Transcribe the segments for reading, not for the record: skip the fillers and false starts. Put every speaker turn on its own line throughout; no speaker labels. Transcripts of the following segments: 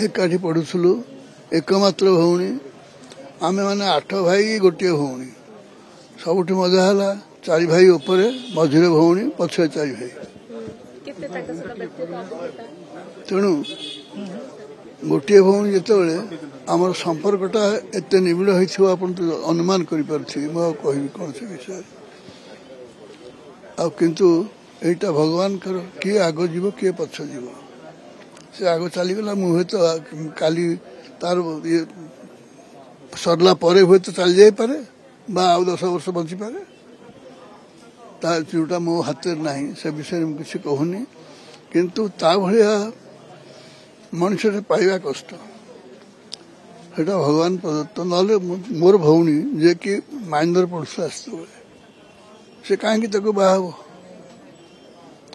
एकाठी पढ़ुलु एकमात्र भौणी आमे माने 8 भाई गोटे भौणी सबुठ मजा है 4 भाई ऊपर मझे भौणी पछे 4 भाई तेणु गोटे भौणी जिते आमर संपर्कटा एत निबिड़ हो अनुमान कर कौन से विषय किंतु एटा भगवान किए आग जीव किए पछ जीव से आग चलीगला मुहे तो काली तार सरला परे हुए तो चल जाई पारे बा आ 10 वर्ष बंची पारे जोटा मो हाथ ना से विषय में किसी कहूनी किंतु ता भलिया मनुष्य पाइबा कष्ट सेटा भगवान प्रदत्त ना मोर भौणी जे कि माइनर पढ़ुला से कहीं बाहब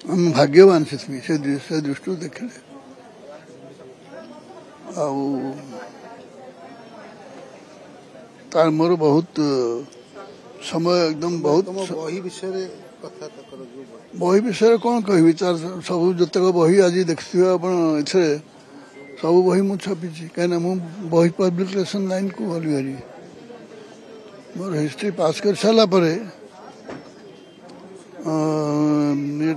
हम भाग्यवान से दृष्टि देखले तार मोर बहुत समय एकदम बहुत
बही
विषय कौन कह तार सब जतक बही आज देखिए आप सब बही मु छपी कहीं मु बही पब्लिकेशन लाइन को गली भारी मोर हिस्ट्री पास कर सारा ये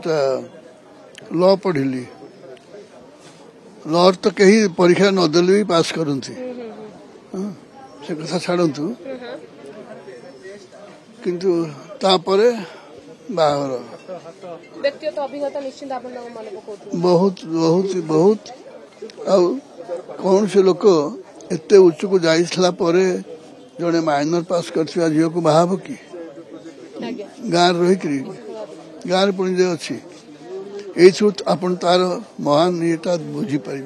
लॉ पढ़ी लॉ तो कहीं परीक्षा नदेले भी पास करती से कथा छाड़ू किंतु तापरे बाहर
व्यक्तिगत अभिज्ञता निश्चित
बहुत बहुत बहुत कौन से लोक एत उच्च को जाइला जड़े माइनर पास कर झील को बाहब कि गाँव रहीकि गाँव पुणी जे अच्छी ये आप तार महान ये बुझीपारे।